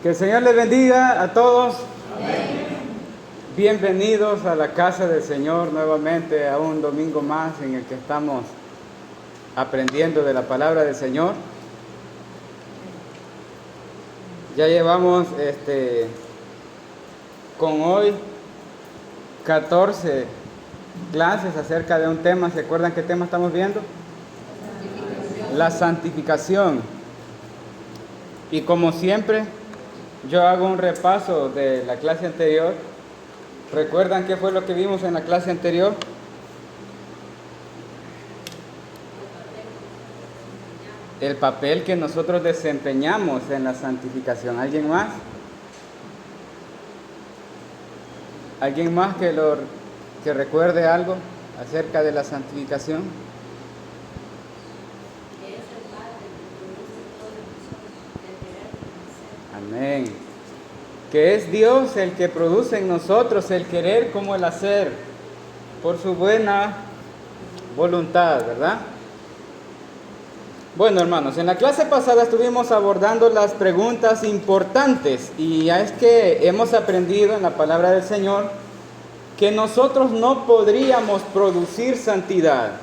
Que el Señor les bendiga a todos. Amén. Bienvenidos a la casa del Señor nuevamente, a un domingo más en el que estamos aprendiendo de la palabra del Señor. Ya llevamos con hoy 14 clases acerca de un tema. ¿Se acuerdan qué tema estamos viendo? La santificación. Y como siempre, yo hago un repaso de la clase anterior. ¿Recuerdan qué fue lo que vimos en la clase anterior? El papel que nosotros desempeñamos en la santificación. ¿Alguien más? ¿Alguien más que recuerde algo acerca de la santificación? Amén. Que es Dios el que produce en nosotros el querer como el hacer, por su buena voluntad, ¿verdad? Bueno, hermanos, en la clase pasada estuvimos abordando las preguntas importantes y ya es que hemos aprendido en la palabra del Señor que nosotros no podríamos producir santidad,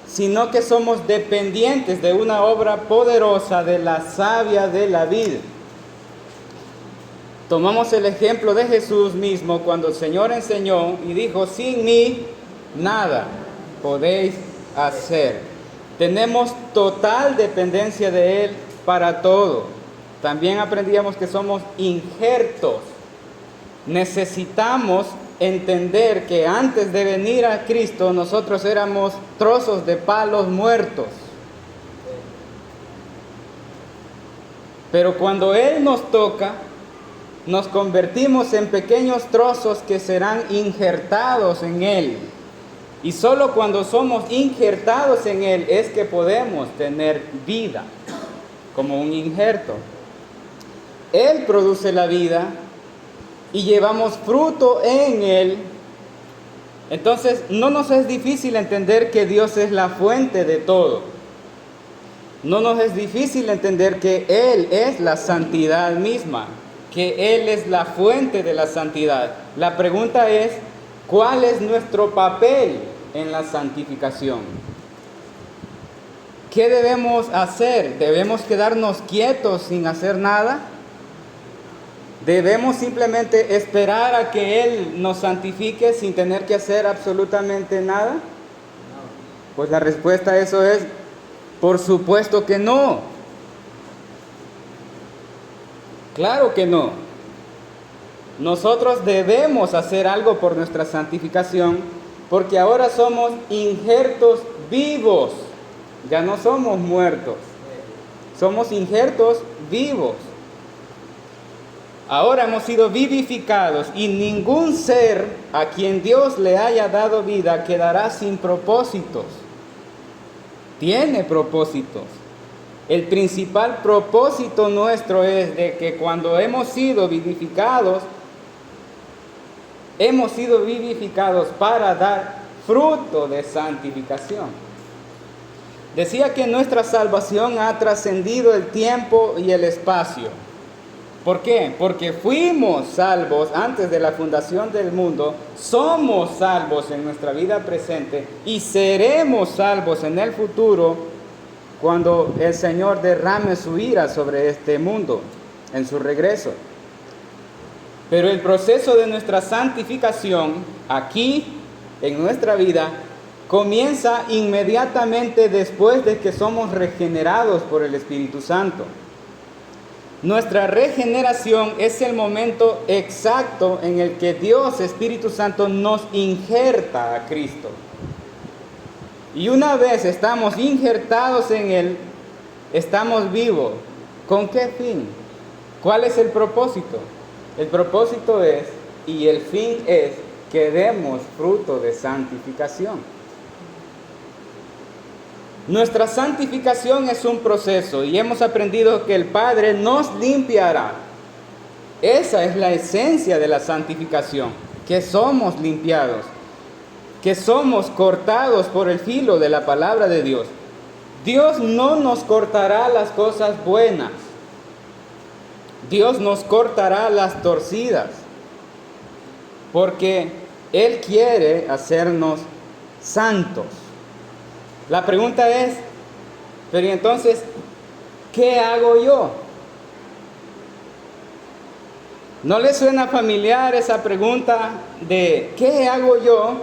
sino que somos dependientes de una obra poderosa de la savia de la vid. Tomamos el ejemplo de Jesús mismo cuando el Señor enseñó y dijo: sin mí nada podéis hacer. Tenemos total dependencia de Él para todo. También aprendíamos que somos injertos. Necesitamos entender que antes de venir a Cristo nosotros éramos trozos de palos muertos. Pero cuando Él nos toca, nos convertimos en pequeños trozos que serán injertados en Él. Y solo cuando somos injertados en Él es que podemos tener vida, como un injerto. Él produce la vida y llevamos fruto en Él. Entonces no nos es difícil entender que Dios es la fuente de todo. No nos es difícil entender que Él es la santidad misma, que Él es la fuente de la santidad. La pregunta es: ¿cuál es nuestro papel en la santificación? ¿Qué debemos hacer? ¿Debemos quedarnos quietos sin hacer nada? ¿Debemos simplemente esperar a que Él nos santifique sin tener que hacer absolutamente nada? Pues la respuesta a eso es: por supuesto que no. Claro que no. Nosotros debemos hacer algo por nuestra santificación, porque ahora somos injertos vivos. Ya no somos muertos. Somos injertos vivos. Ahora hemos sido vivificados y ningún ser a quien Dios le haya dado vida quedará sin propósitos. Tiene propósitos. El principal propósito nuestro es de que cuando hemos sido vivificados para dar fruto de santificación. Decía que nuestra salvación ha trascendido el tiempo y el espacio. ¿Por qué? Porque fuimos salvos antes de la fundación del mundo, somos salvos en nuestra vida presente y seremos salvos en el futuro cuando el Señor derrame su ira sobre este mundo en su regreso. Pero el proceso de nuestra santificación aquí en nuestra vida comienza inmediatamente después de que somos regenerados por el Espíritu Santo. Nuestra regeneración es el momento exacto en el que Dios, Espíritu Santo, nos injerta a Cristo. Y una vez estamos injertados en Él, estamos vivos. ¿Con qué fin? ¿Cuál es el propósito? El propósito es, y el fin es, que demos fruto de santificación. Nuestra santificación es un proceso y hemos aprendido que el Padre nos limpiará. Esa es la esencia de la santificación, que somos limpiados, que somos cortados por el filo de la palabra de Dios. Dios no nos cortará las cosas buenas. Dios nos cortará las torcidas, porque Él quiere hacernos santos. La pregunta es, pero entonces, ¿qué hago yo? ¿No le suena familiar esa pregunta de ¿qué hago yo?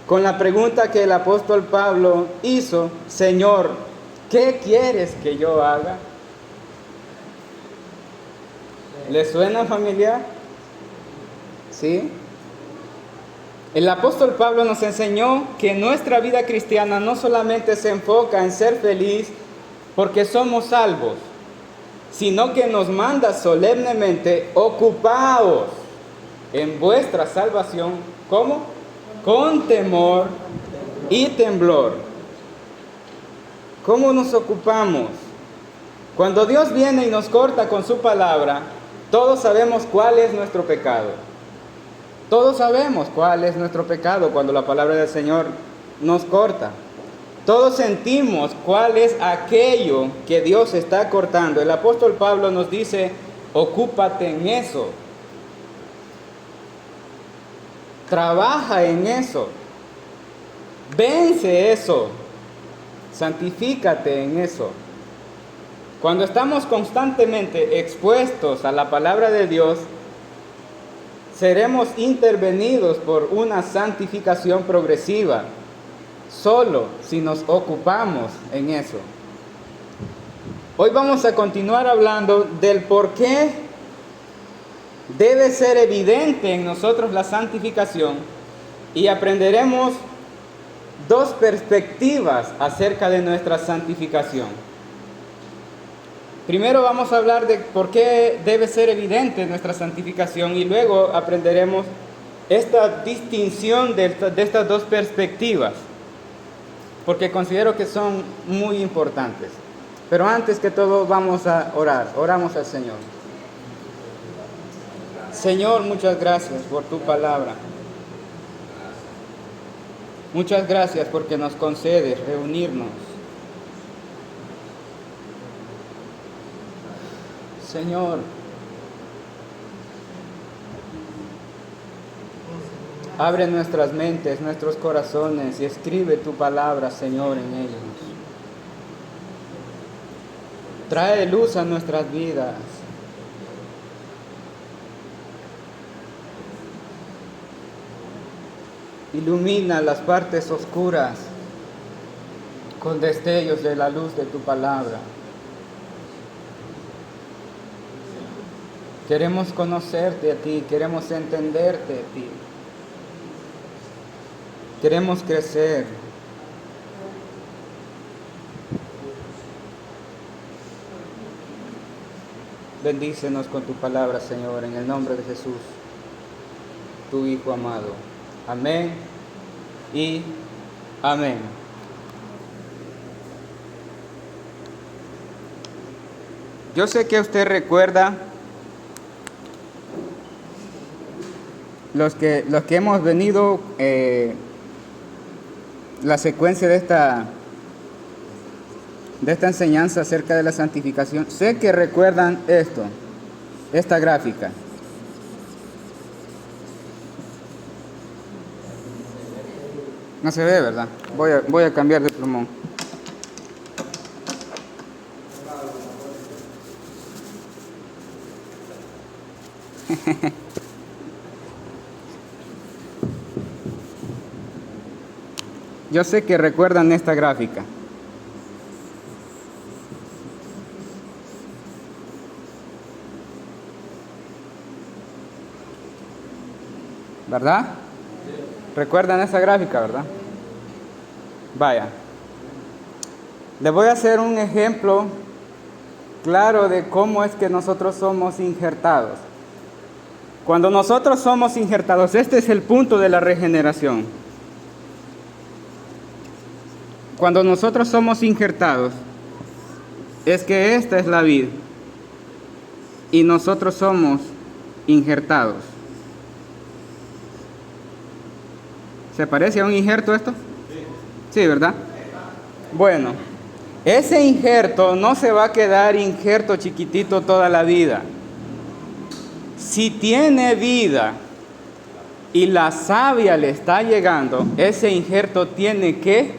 Con la pregunta que el apóstol Pablo hizo: Señor, ¿qué quieres que yo haga? ¿Le suena familiar? ¿Sí? El apóstol Pablo nos enseñó que nuestra vida cristiana no solamente se enfoca en ser feliz porque somos salvos, sino que nos manda solemnemente: ocupaos en vuestra salvación. ¿Cómo? Con temor y temblor. ¿Cómo nos ocupamos? Cuando Dios viene y nos corta con su palabra, todos sabemos cuál es nuestro pecado. Todos sabemos cuál es nuestro pecado cuando la palabra del Señor nos corta. Todos sentimos cuál es aquello que Dios está cortando. El apóstol Pablo nos dice: ocúpate en eso. Trabaja en eso. Vence eso. Santifícate en eso. Cuando estamos constantemente expuestos a la palabra de Dios, seremos intervenidos por una santificación progresiva, solo si nos ocupamos en eso. Hoy vamos a continuar hablando del por qué debe ser evidente en nosotros la santificación, y aprenderemos dos perspectivas acerca de nuestra santificación. Primero vamos a hablar de por qué debe ser evidente nuestra santificación, y luego aprenderemos esta distinción de estas dos perspectivas, porque considero que son muy importantes. Pero antes que todo vamos a orar. Oramos al Señor. Señor, muchas gracias por tu palabra. Muchas gracias porque nos concedes reunirnos. Señor, abre nuestras mentes, nuestros corazones, y escribe tu palabra, Señor, en ellos. Trae luz a nuestras vidas. Ilumina las partes oscuras con destellos de la luz de tu palabra. Queremos conocerte a ti, queremos entenderte a ti. Queremos crecer. Bendícenos con tu palabra, Señor, en el nombre de Jesús, tu Hijo amado. Amén y amén. Yo sé que usted recuerda, los que hemos venido la secuencia de esta enseñanza acerca de la santificación, sé que recuerdan esta gráfica. No se ve, ¿verdad? Voy a cambiar de plumón. Yo sé que recuerdan esta gráfica. ¿Verdad? ¿Recuerdan esa gráfica, verdad? Vaya. Les voy a hacer un ejemplo claro de cómo es que nosotros somos injertados. Cuando nosotros somos injertados, este es el punto de la regeneración. Cuando nosotros somos injertados, es que esta es la vid y nosotros somos injertados. ¿Se parece a un injerto esto? Sí, ¿verdad? Bueno, ese injerto no se va a quedar injerto chiquitito toda la vida. Si tiene vida y la savia le está llegando, ese injerto tiene que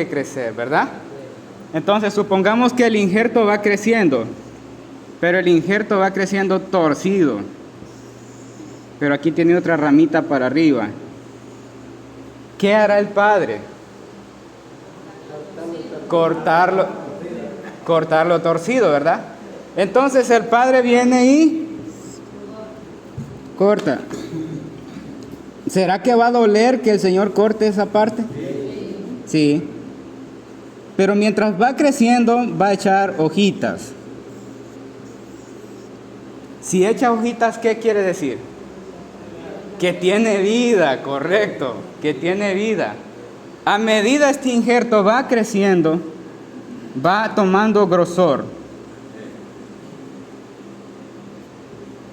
crecer, ¿verdad? Entonces supongamos que el injerto va creciendo, pero el injerto va creciendo torcido. Pero aquí tiene otra ramita para arriba. ¿Qué hará el padre? Cortarlo torcido, ¿verdad? Entonces el padre viene y corta. ¿Será que va a doler que el Señor corte esa parte? Sí. Pero mientras va creciendo, va a echar hojitas. Si echa hojitas, ¿qué quiere decir? Que tiene vida, correcto, que tiene vida. A medida este injerto va creciendo, va tomando grosor.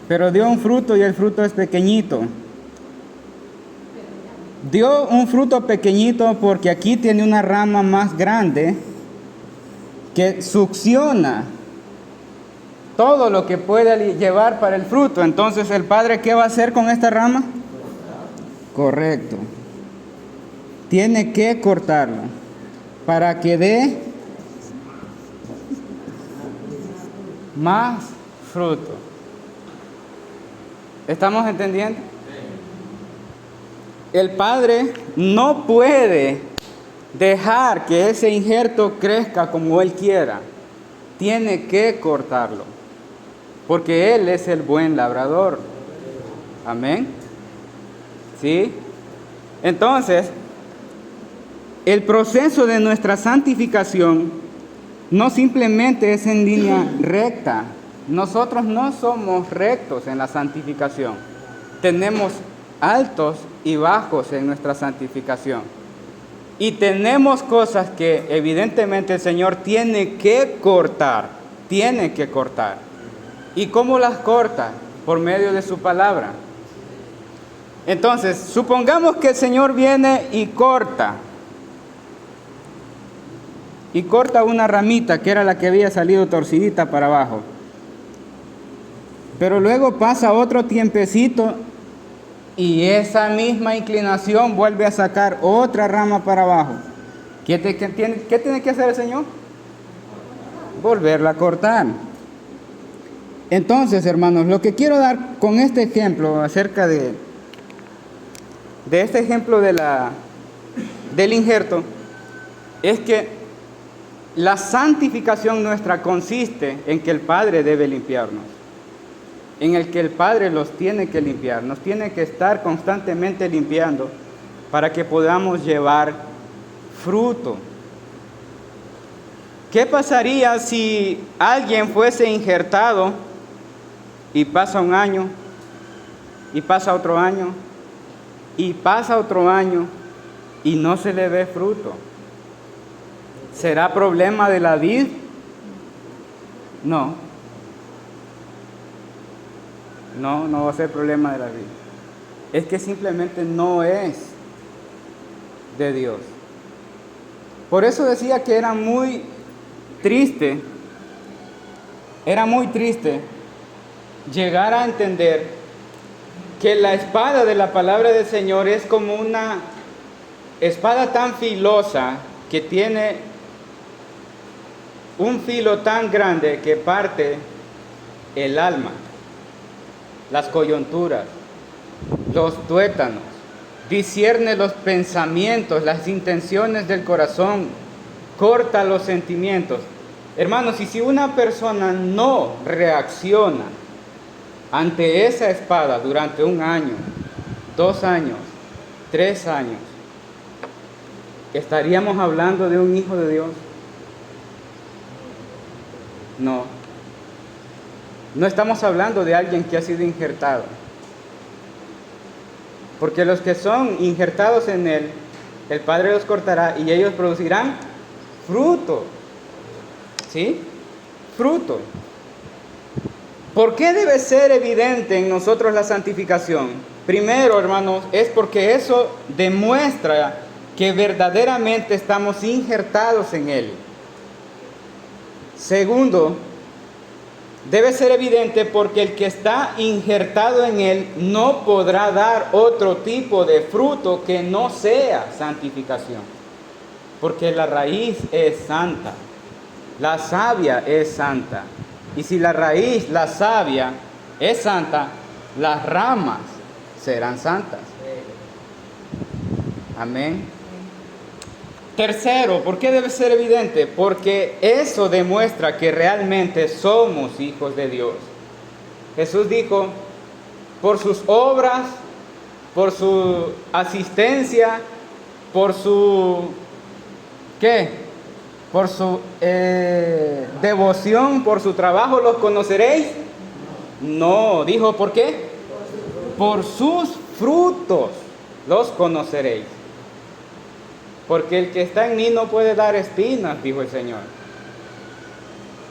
Pero dio un fruto y el fruto es pequeñito. Dio un fruto pequeñito porque aquí tiene una rama más grande que succiona todo lo que puede llevar para el fruto. Entonces, ¿el padre qué va a hacer con esta rama? Correcto. Tiene que cortarlo para que dé más fruto. ¿Estamos entendiendo? El padre no puede dejar que ese injerto crezca como él quiera. Tiene que cortarlo, porque él es el buen labrador. Amén. ¿Sí? Entonces, el proceso de nuestra santificación no simplemente es en línea recta. Nosotros no somos rectos en la santificación. Tenemos altos y bajos en nuestra santificación. Y tenemos cosas que evidentemente el Señor tiene que cortar. Tiene que cortar. ¿Y cómo las corta? Por medio de su palabra. Entonces, supongamos que el Señor viene y corta. Y corta una ramita que era la que había salido torcidita para abajo. Pero luego pasa otro tiempecito y esa misma inclinación vuelve a sacar otra rama para abajo. ¿Qué tiene que hacer el Señor? Volverla a cortar. Entonces, hermanos, lo que quiero dar con este ejemplo acerca de este ejemplo del injerto es que la santificación nuestra consiste en que el Padre debe limpiarnos, en el que el Padre los tiene que limpiar, nos tiene que estar constantemente limpiando para que podamos llevar fruto. ¿Qué pasaría si alguien fuese injertado y pasa un año, y pasa otro año, y pasa otro año, y no se le ve fruto? ¿Será problema de la vid? No. No va a ser problema de la vid. Es que simplemente no es de Dios. Por eso decía que era muy triste llegar a entender que la espada de la palabra del Señor es como una espada tan filosa que tiene un filo tan grande que parte el alma, las coyunturas, los tuétanos, discierne los pensamientos, las intenciones del corazón, corta los sentimientos. Hermanos, y si una persona no reacciona ante esa espada durante 1 año, 2 años, 3 años, ¿estaríamos hablando de un hijo de Dios? No estamos hablando de alguien que ha sido injertado. Porque los que son injertados en él, el Padre los cortará y ellos producirán fruto. ¿Sí? Fruto. ¿Por qué debe ser evidente en nosotros la santificación? Primero, hermanos, es porque eso demuestra que verdaderamente estamos injertados en él. Segundo, Debe ser evidente porque el que está injertado en él no podrá dar otro tipo de fruto que no sea santificación. Porque la raíz es santa, la savia es santa. Y si la raíz, la savia, es santa, las ramas serán santas. Amén. Tercero, ¿por qué debe ser evidente? Porque eso demuestra que realmente somos hijos de Dios. Jesús dijo, por sus obras, por su asistencia, por su, ¿qué? Por su devoción, por su trabajo, ¿los conoceréis? No, dijo, ¿por qué? Por sus frutos los conoceréis. Porque el que está en mí no puede dar espinas, dijo el Señor.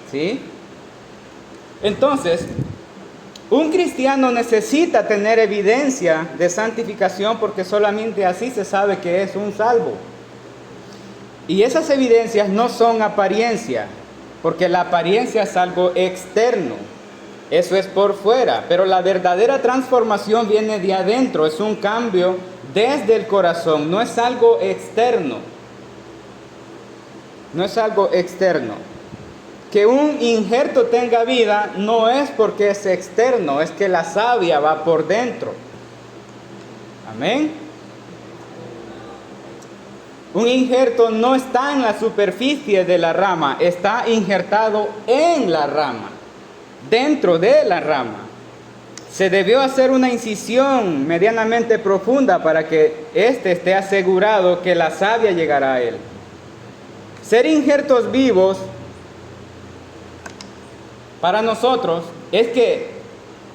¿Sí? Entonces, un cristiano necesita tener evidencia de santificación porque solamente así se sabe que es un salvo. Y esas evidencias no son apariencia, porque la apariencia es algo externo. Eso es por fuera, pero la verdadera transformación viene de adentro, es un cambio desde el corazón, no es algo externo. No es algo externo. Que un injerto tenga vida no es porque es externo, es que la savia va por dentro. Amén. Un injerto no está en la superficie de la rama, está injertado en la rama, dentro de la rama. Se debió hacer una incisión medianamente profunda para que éste esté asegurado que la savia llegará a él. Ser injertos vivos para nosotros es que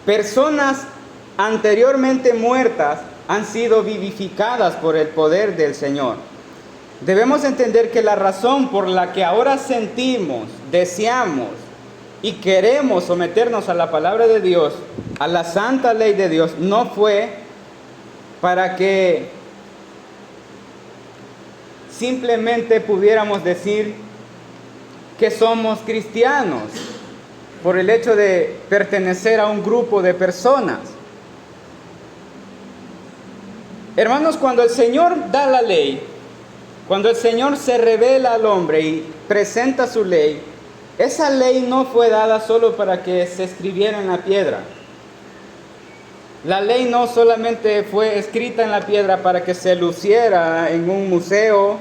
personas anteriormente muertas han sido vivificadas por el poder del Señor. Debemos entender que la razón por la que ahora sentimos, deseamos y queremos someternos a la palabra de Dios, a la santa ley de Dios, no fue para que simplemente pudiéramos decir que somos cristianos por el hecho de pertenecer a un grupo de personas. Hermanos, cuando el Señor da la ley, cuando el Señor se revela al hombre y presenta su ley, esa ley no fue dada solo para que se escribiera en la piedra. La ley no solamente fue escrita en la piedra para que se luciera en un museo,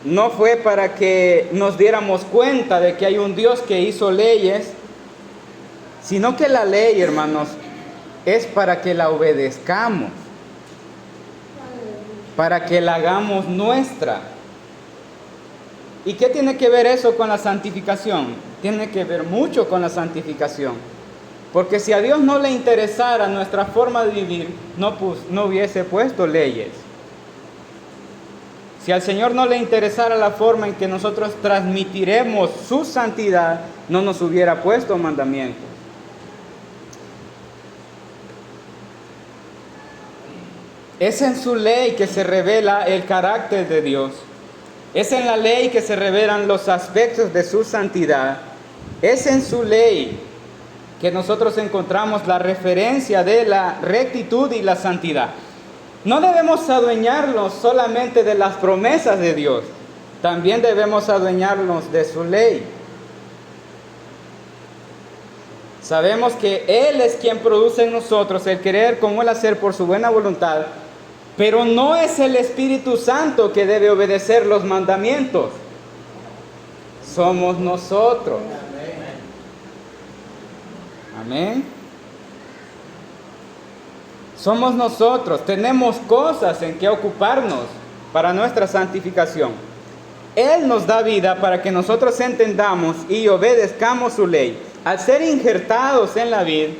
no fue para que nos diéramos cuenta de que hay un Dios que hizo leyes, sino que la ley, hermanos, es para que la obedezcamos, para que la hagamos nuestra. ¿Y qué tiene que ver eso con la santificación? Tiene que ver mucho con la santificación. Porque si a Dios no le interesara nuestra forma de vivir, no hubiese puesto leyes. Si al Señor no le interesara la forma en que nosotros transmitiremos su santidad, no nos hubiera puesto mandamientos. Es en su ley que se revela el carácter de Dios. Es en la ley que se revelan los aspectos de su santidad. Es en su ley que nosotros encontramos la referencia de la rectitud y la santidad. No debemos adueñarnos solamente de las promesas de Dios, también debemos adueñarnos de su ley. Sabemos que Él es quien produce en nosotros el querer como el hacer por su buena voluntad, pero no es el Espíritu Santo que debe obedecer los mandamientos. Somos nosotros. Amén. Somos nosotros. Tenemos cosas en que ocuparnos para nuestra santificación. Él nos da vida para que nosotros entendamos y obedezcamos su ley. Al ser injertados en la vid,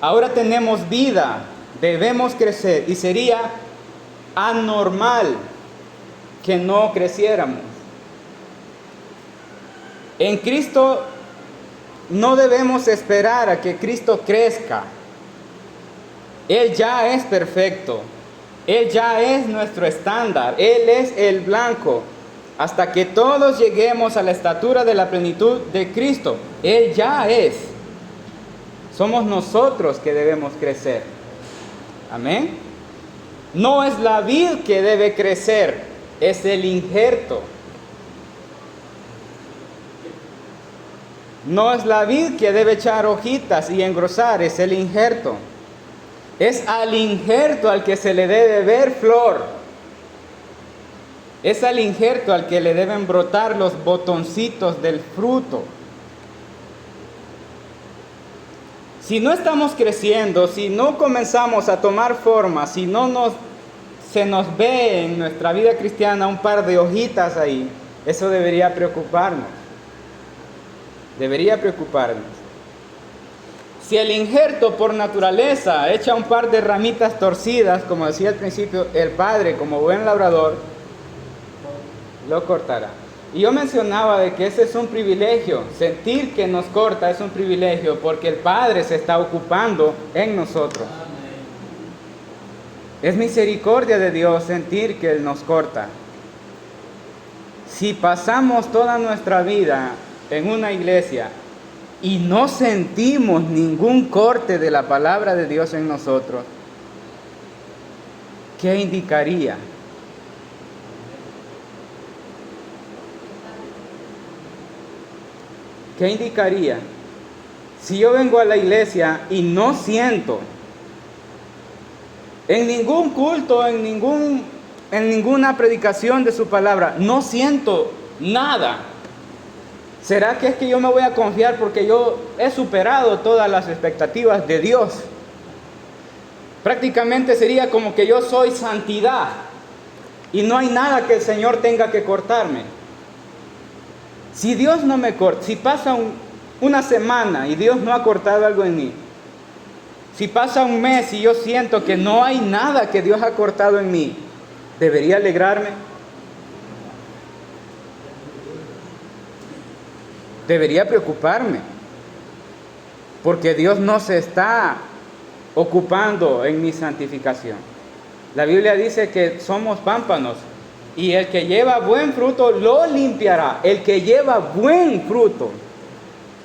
ahora tenemos vida, debemos crecer y sería anormal que no creciéramos. En Cristo no debemos esperar a que Cristo crezca. Él ya es perfecto. Él ya es nuestro estándar. Él es el blanco. hasta que todos lleguemos a la estatura de la plenitud de Cristo. Él ya es. Somos nosotros que debemos crecer. Amén. No es la vid que debe crecer, es el injerto. No es la vid que debe echar hojitas y engrosar, es el injerto. Es al injerto al que se le debe ver flor. Es al injerto al que le deben brotar los botoncitos del fruto. Si no estamos creciendo, si no comenzamos a tomar forma, si no se nos ve en nuestra vida cristiana un par de hojitas ahí, eso debería preocuparnos. Debería preocuparnos. Si el injerto por naturaleza echa un par de ramitas torcidas, como decía al principio, el Padre, como buen labrador, lo cortará. Y yo mencionaba de que ese es un privilegio. Sentir que nos corta es un privilegio porque el Padre se está ocupando en nosotros. Es misericordia de Dios sentir que Él nos corta. Si pasamos toda nuestra vida en una iglesia y no sentimos ningún corte de la palabra de Dios en nosotros, ¿qué indicaría? ¿Qué indicaría? Si yo vengo a la iglesia y no siento en ningún culto, en ninguna predicación de su palabra, no siento nada. ¿Será que es que yo me voy a confiar porque yo he superado todas las expectativas de Dios? Prácticamente sería como que yo soy santidad y no hay nada que el Señor tenga que cortarme. Si Dios no me corta, si pasa una semana y Dios no ha cortado algo en mí, si pasa un mes y yo siento que no hay nada que Dios ha cortado en mí, ¿debería alegrarme? Debería preocuparme, porque Dios no se está ocupando en mi santificación. La Biblia dice que somos pámpanos y el que lleva buen fruto lo limpiará. El que lleva buen fruto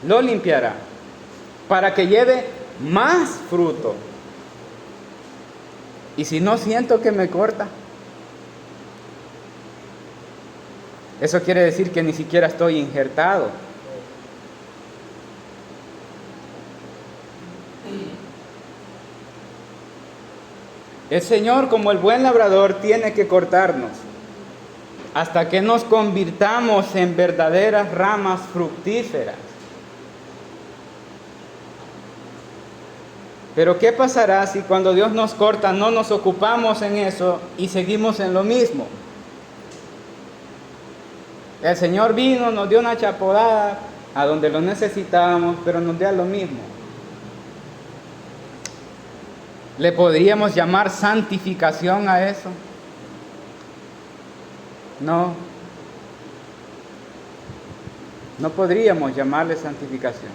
lo limpiará para que lleve más fruto. Y si no siento que me corta, eso quiere decir que ni siquiera estoy injertado. El Señor, como el buen labrador, tiene que cortarnos hasta que nos convirtamos en verdaderas ramas fructíferas. Pero ¿qué pasará si cuando Dios nos corta no nos ocupamos en eso y seguimos en lo mismo? El Señor vino, nos dio una chapodada a donde lo necesitábamos, pero nos dio lo mismo. ¿Le podríamos llamar santificación a eso? No. No podríamos llamarle santificación.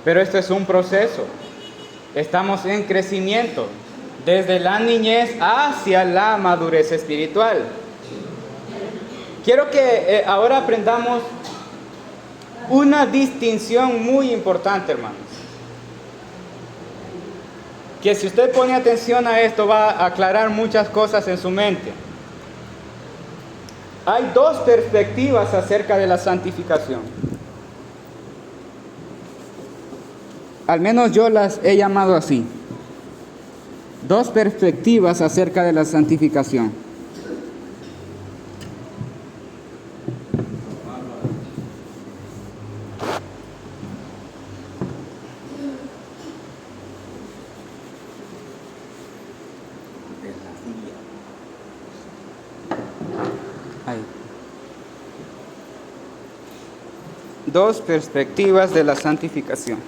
Pero esto es un proceso. Estamos en crecimiento, desde la niñez hacia la madurez espiritual. Quiero que ahora aprendamos una distinción muy importante, hermanos. Que si usted pone atención a esto va a aclarar muchas cosas en su mente. Hay dos perspectivas acerca de la santificación. Al menos yo las he llamado así. Dos perspectivas acerca de la santificación. Dos perspectivas de la santificación.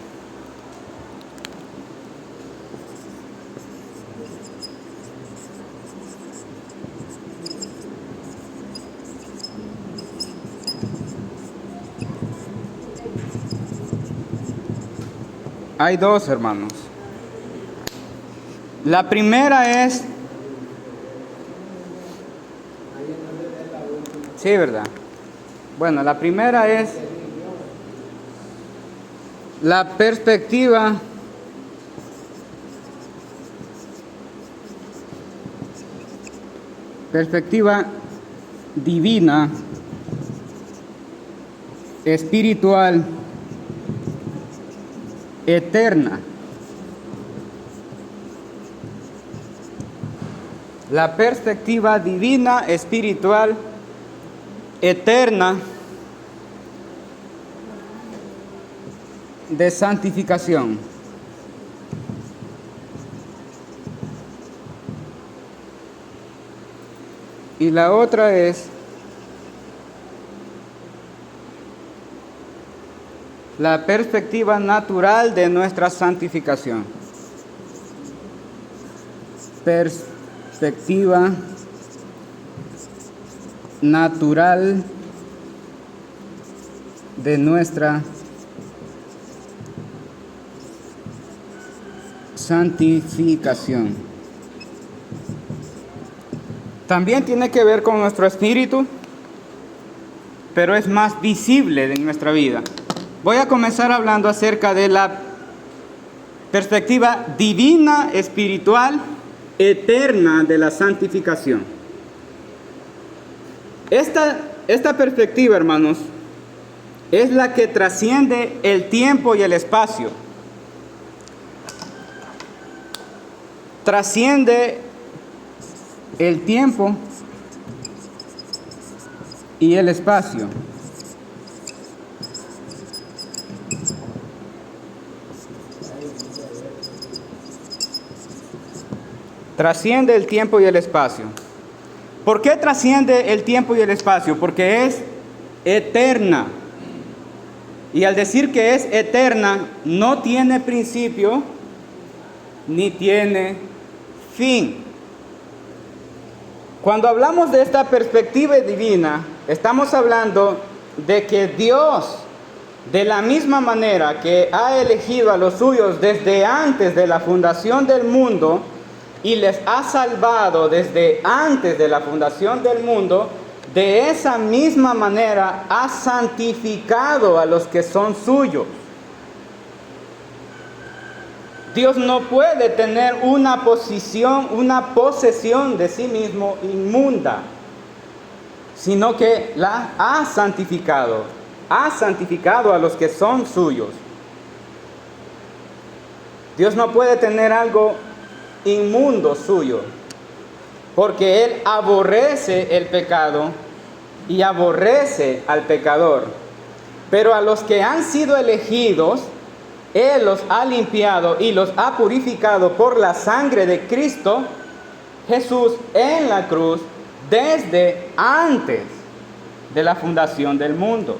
Hay dos, hermanos. La primera es Sí, ¿verdad? Bueno, la primera es la perspectiva divina, espiritual, eterna. La perspectiva divina, espiritual, eterna de santificación. Y la otra es la perspectiva natural de nuestra santificación. Perspectiva natural de nuestra santificación. También tiene que ver con nuestro espíritu, pero es más visible en nuestra vida. Voy a comenzar hablando acerca de la perspectiva divina, espiritual, eterna de la santificación. Esta perspectiva, hermanos, es la que trasciende el tiempo y el espacio. Trasciende el tiempo y el espacio. Trasciende el tiempo y el espacio. ¿Por qué trasciende el tiempo y el espacio? Porque es eterna. Y al decir que es eterna, no tiene principio ni tiene fin. Cuando hablamos de esta perspectiva divina, estamos hablando de que Dios, de la misma manera que ha elegido a los suyos desde antes de la fundación del mundo y les ha salvado desde antes de la fundación del mundo, de esa misma manera ha santificado a los que son suyos. Dios no puede tener una posesión de sí mismo inmunda, sino que la ha santificado a los que son suyos. Dios no puede tener algo inmundo suyo, porque Él aborrece el pecado y aborrece al pecador. Pero a los que han sido elegidos, Él los ha limpiado y los ha purificado por la sangre de Cristo Jesús en la cruz desde antes de la fundación del mundo.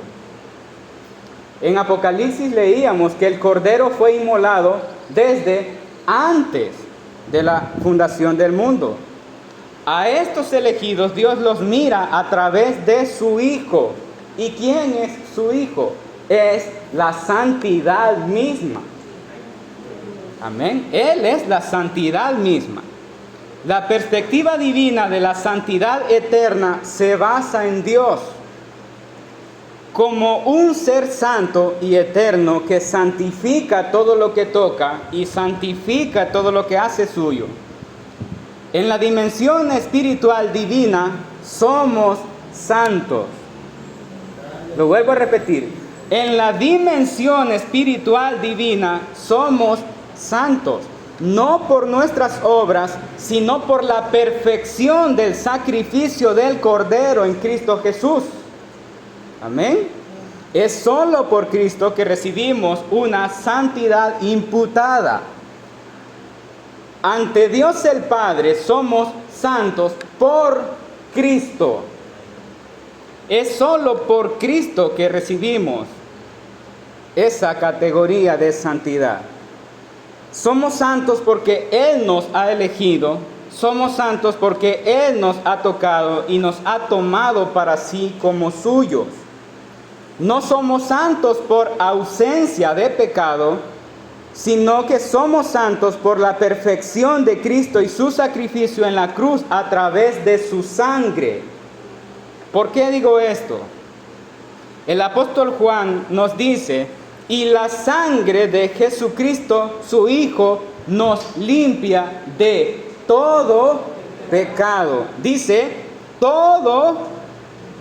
En Apocalipsis leíamos que el Cordero fue inmolado desde antes de la fundación del mundo. A estos elegidos Dios los mira a través de su Hijo. ¿Y quién es su Hijo? Es la santidad misma. Amén. Él es la santidad misma. La perspectiva divina de la santidad eterna se basa en Dios como un ser santo y eterno que santifica todo lo que toca y santifica todo lo que hace suyo. En la dimensión espiritual divina somos santos. Lo vuelvo a repetir. En la dimensión espiritual divina somos santos. No por nuestras obras, sino por la perfección del sacrificio del Cordero en Cristo Jesús. Amén. Es solo por Cristo que recibimos una santidad imputada. Ante Dios el Padre somos santos por Cristo. Es solo por Cristo que recibimos esa categoría de santidad. Somos santos porque Él nos ha elegido. Somos santos porque Él nos ha tocado y nos ha tomado para sí como suyos. No somos santos por ausencia de pecado, sino que somos santos por la perfección de Cristo y su sacrificio en la cruz a través de su sangre. ¿Por qué digo esto? El apóstol Juan nos dice, y la sangre de Jesucristo, su Hijo, nos limpia de todo pecado. Dice, todo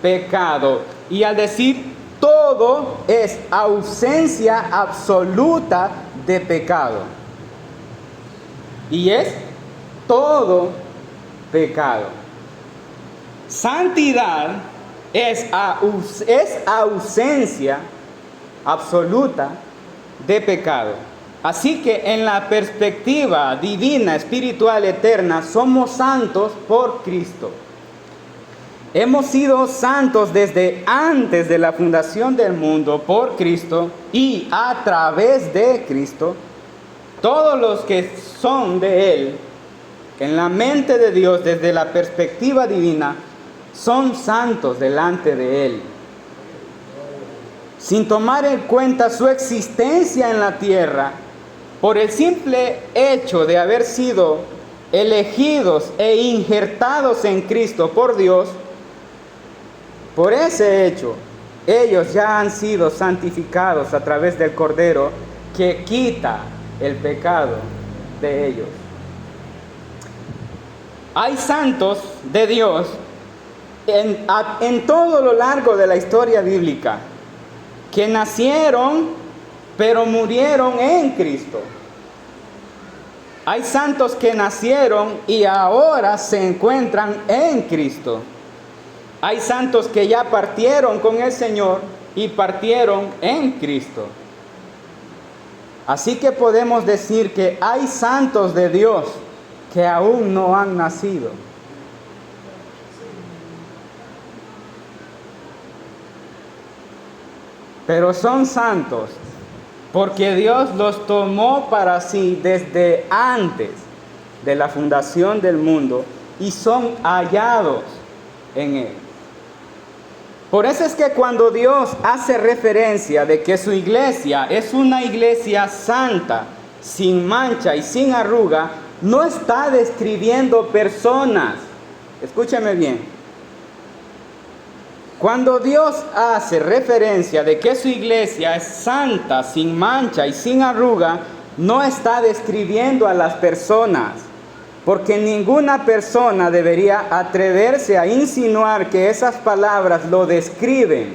pecado. Y al decir todo es ausencia absoluta de pecado. Y es todo pecado. Santidad es ausencia absoluta de pecado. Así que en la perspectiva divina, espiritual, eterna, somos santos por Cristo. Hemos sido santos desde antes de la fundación del mundo por Cristo y a través de Cristo. Todos los que son de Él, en la mente de Dios, desde la perspectiva divina, son santos delante de Él. Sin tomar en cuenta su existencia en la tierra, por el simple hecho de haber sido elegidos e injertados en Cristo por Dios, por ese hecho, ellos ya han sido santificados a través del Cordero que quita el pecado de ellos. Hay santos de Dios en todo lo largo de la historia bíblica que nacieron pero murieron en Cristo. Hay santos que nacieron y ahora se encuentran en Cristo. Hay santos que ya partieron con el Señor y partieron en Cristo. Así que podemos decir que hay santos de Dios que aún no han nacido. Pero son santos porque Dios los tomó para sí desde antes de la fundación del mundo y son hallados en Él. Por eso es que cuando Dios hace referencia de que su iglesia es una iglesia santa, sin mancha y sin arruga, no está describiendo personas. Escúcheme bien. Cuando Dios hace referencia de que su iglesia es santa, sin mancha y sin arruga, no está describiendo a las personas, porque ninguna persona debería atreverse a insinuar que esas palabras lo describen.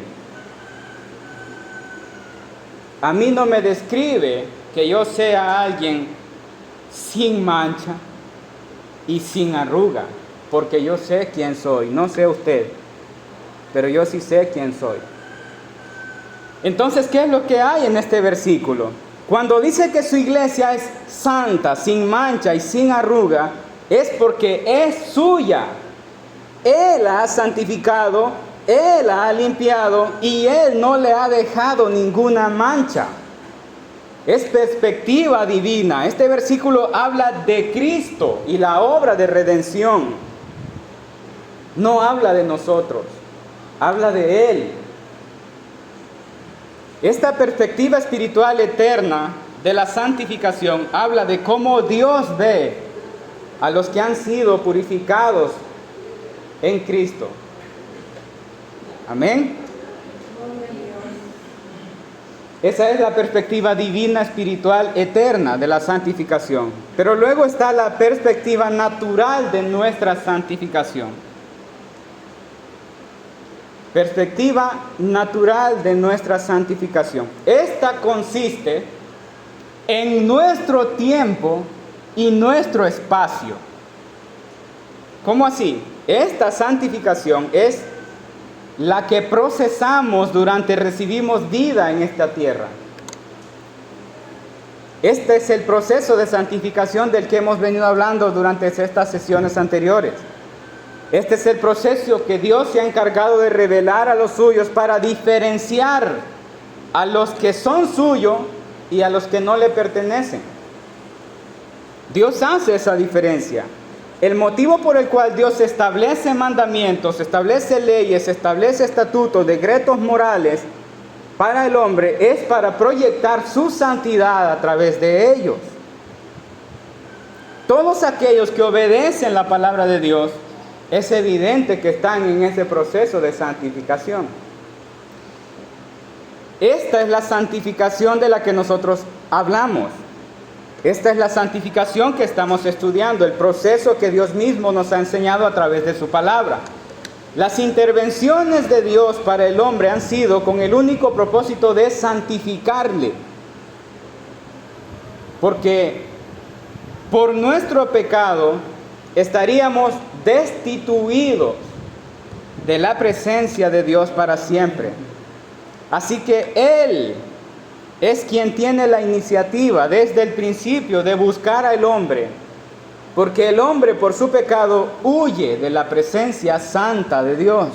A mí no me describe que yo sea alguien sin mancha y sin arruga, porque yo sé quién soy, no sé usted, pero yo sí sé quién soy. Entonces, ¿qué es lo que hay en este versículo? Cuando dice que su iglesia es santa, sin mancha y sin arruga, es porque es suya. Él la ha santificado, Él la ha limpiado y Él no le ha dejado ninguna mancha. Es perspectiva divina. Este versículo habla de Cristo y la obra de redención. No habla de nosotros, habla de Él. Esta perspectiva espiritual eterna de la santificación habla de cómo Dios ve a los que han sido purificados en Cristo. Amén. Esa es la perspectiva divina, espiritual, eterna de la santificación. Pero luego está la perspectiva natural de nuestra santificación. Perspectiva natural de nuestra santificación. Esta consiste en nuestro tiempo y nuestro espacio. ¿Cómo así? Esta santificación es la que procesamos durante recibimos vida en esta tierra. Este es el proceso de santificación del que hemos venido hablando durante estas sesiones anteriores. Este es el proceso que Dios se ha encargado de revelar a los suyos para diferenciar a los que son suyos y a los que no le pertenecen. Dios hace esa diferencia. El motivo por el cual Dios establece mandamientos, establece leyes, establece estatutos, decretos morales para el hombre es para proyectar su santidad a través de ellos. Todos aquellos que obedecen la palabra de Dios Es evidente que están en ese proceso de santificación. Esta es la santificación de la que nosotros hablamos. Esta es la santificación que estamos estudiando, el proceso que Dios mismo nos ha enseñado a través de su palabra. Las intervenciones de Dios para el hombre han sido con el único propósito de santificarle. Porque por nuestro pecado estaríamos destituidos de la presencia de Dios para siempre. Así que Él es quien tiene la iniciativa desde el principio de buscar al hombre, porque el hombre por su pecado huye de la presencia santa de Dios.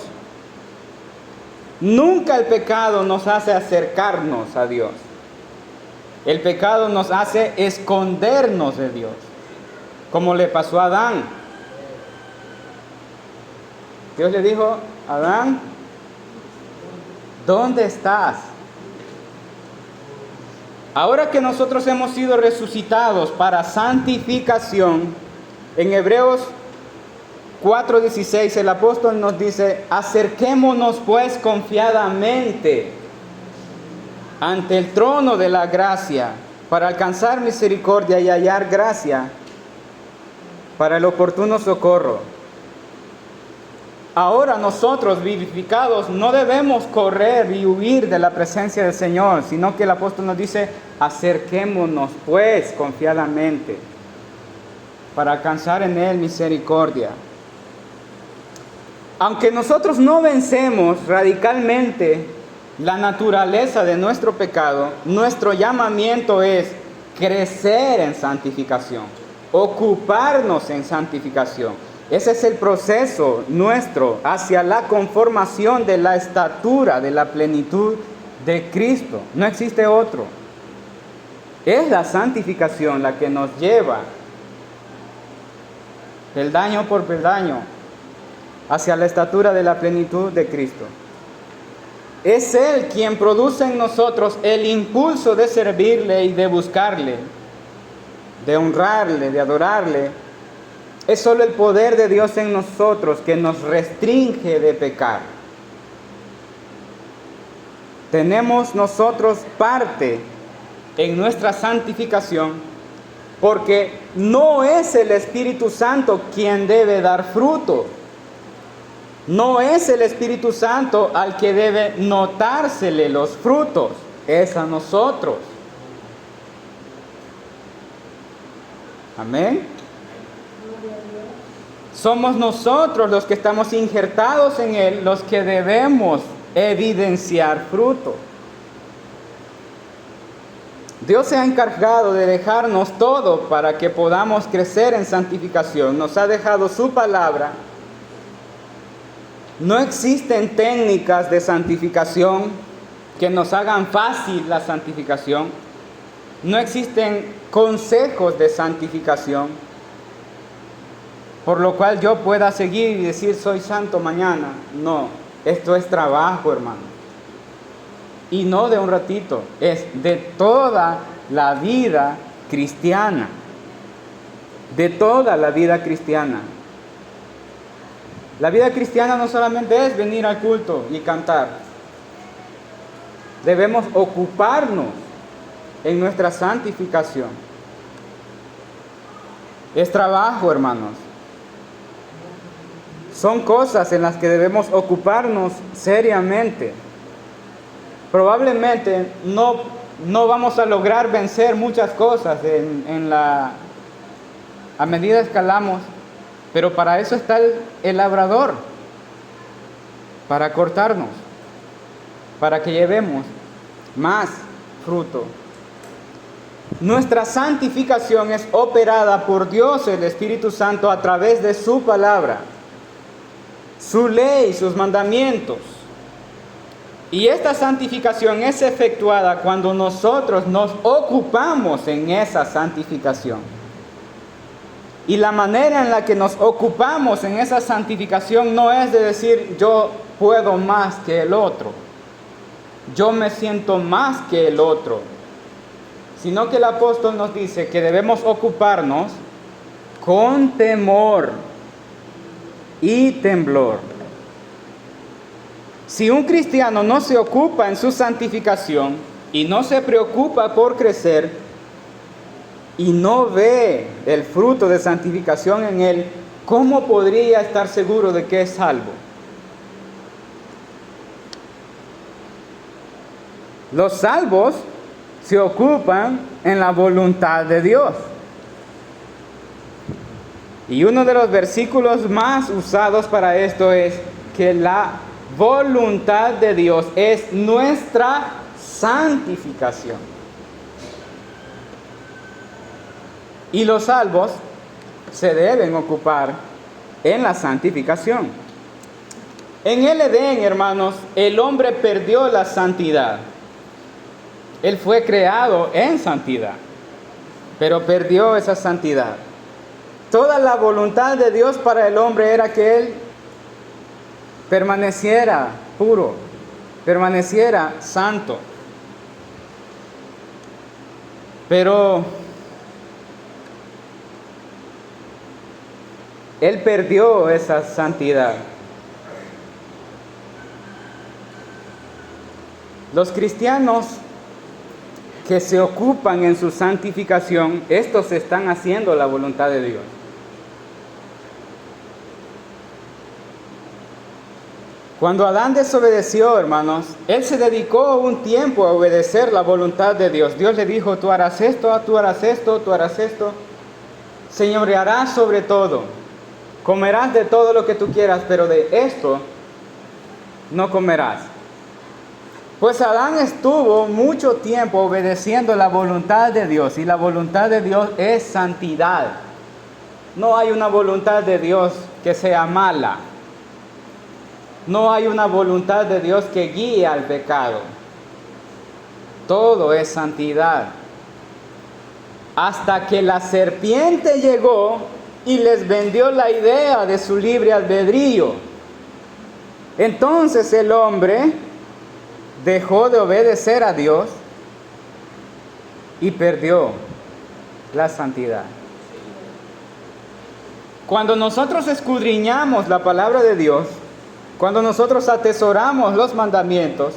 Nunca el pecado nos hace acercarnos a Dios. El pecado nos hace escondernos de Dios, como le pasó a Adán. Dios le dijo: Adán, ¿dónde estás? Ahora que nosotros hemos sido resucitados para santificación, en Hebreos 4:16 el apóstol nos dice: acerquémonos pues confiadamente ante el trono de la gracia para alcanzar misericordia y hallar gracia para el oportuno socorro. Ahora nosotros, vivificados, no debemos correr y huir de la presencia del Señor, sino que el apóstol nos dice: acerquémonos pues confiadamente para alcanzar en Él misericordia. Aunque nosotros no vencemos radicalmente la naturaleza de nuestro pecado, nuestro llamamiento es crecer en santificación, ocuparnos en santificación. Ese es el proceso nuestro hacia la conformación de la estatura, de la plenitud de Cristo. No existe otro. Es la santificación la que nos lleva peldaño por peldaño hacia la estatura de la plenitud de Cristo. Es Él quien produce en nosotros el impulso de servirle y de buscarle, de honrarle, de adorarle. Es solo el poder de Dios en nosotros que nos restringe de pecar. Tenemos nosotros parte en nuestra santificación, porque no es el Espíritu Santo quien debe dar fruto. No es el Espíritu Santo al que debe notársele los frutos, es a nosotros. Amén. Somos nosotros los que estamos injertados en Él, los que debemos evidenciar fruto. Dios se ha encargado de dejarnos todo para que podamos crecer en santificación. Nos ha dejado su palabra. No existen técnicas de santificación que nos hagan fácil la santificación. No existen consejos de santificación, por lo cual yo pueda seguir y decir soy santo mañana. No, esto es trabajo, hermano. Y no de un ratito, es de toda la vida cristiana. De toda la vida cristiana. La vida cristiana no solamente es venir al culto y cantar. Debemos ocuparnos en nuestra santificación. Es trabajo, hermanos. Son cosas en las que debemos ocuparnos seriamente. Probablemente no vamos a lograr vencer muchas cosas a medida que escalamos, pero para eso está el labrador, para cortarnos, para que llevemos más fruto. Nuestra santificación es operada por Dios, el Espíritu Santo, a través de su palabra, su ley, sus mandamientos. Y esta santificación es efectuada cuando nosotros nos ocupamos en esa santificación. Y la manera en la que nos ocupamos en esa santificación no es de decir yo puedo más que el otro, yo me siento más que el otro, sino que el apóstol nos dice que debemos ocuparnos con temor y temblor. Si un cristiano no se ocupa en su santificación y no se preocupa por crecer y no ve el fruto de santificación en él, ¿cómo podría estar seguro de que es salvo? Los salvos se ocupan en la voluntad de Dios. Y uno de los versículos más usados para esto es que la voluntad de Dios es nuestra santificación. Y los salvos se deben ocupar en la santificación. En el Edén, hermanos, el hombre perdió la santidad. Él fue creado en santidad, pero perdió esa santidad. Toda la voluntad de Dios para el hombre era que él permaneciera puro, permaneciera santo. Pero él perdió esa santidad. Los cristianos que se ocupan en su santificación, estos están haciendo la voluntad de Dios. Cuando Adán desobedeció, hermanos, él se dedicó un tiempo a obedecer la voluntad de Dios. Dios le dijo, tú harás esto, tú harás esto, tú harás esto. Señorearás sobre todo. Comerás de todo lo que tú quieras, pero de esto no comerás. Pues Adán estuvo mucho tiempo obedeciendo la voluntad de Dios, y la voluntad de Dios es santidad. No hay una voluntad de Dios que sea mala. No hay una voluntad de Dios que guíe al pecado. Todo es santidad. Hasta que la serpiente llegó y les vendió la idea de su libre albedrío. Entonces el hombre dejó de obedecer a Dios y perdió la santidad. Cuando nosotros escudriñamos la palabra de Dios, cuando nosotros atesoramos los mandamientos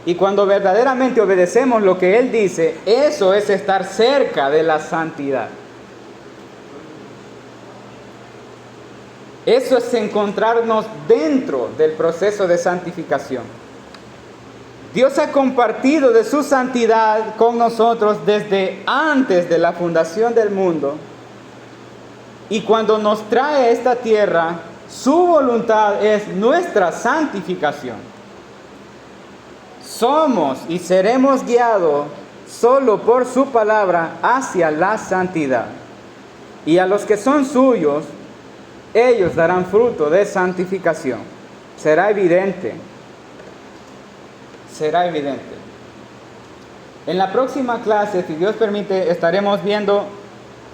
y cuando verdaderamente obedecemos lo que Él dice, eso es estar cerca de la santidad. Eso es encontrarnos dentro del proceso de santificación. Dios ha compartido de su santidad con nosotros desde antes de la fundación del mundo. Y cuando nos trae a esta tierra, su voluntad es nuestra santificación. Somos y seremos guiados solo por su palabra hacia la santidad. Y a los que son suyos, ellos darán fruto de santificación. Será evidente. Será evidente. En la próxima clase, si Dios permite, estaremos viendo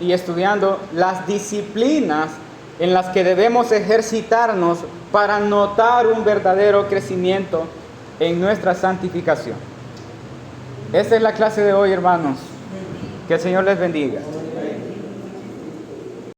y estudiando las disciplinas en las que debemos ejercitarnos para notar un verdadero crecimiento en nuestra santificación. Esta es la clase de hoy, hermanos. Que el Señor les bendiga.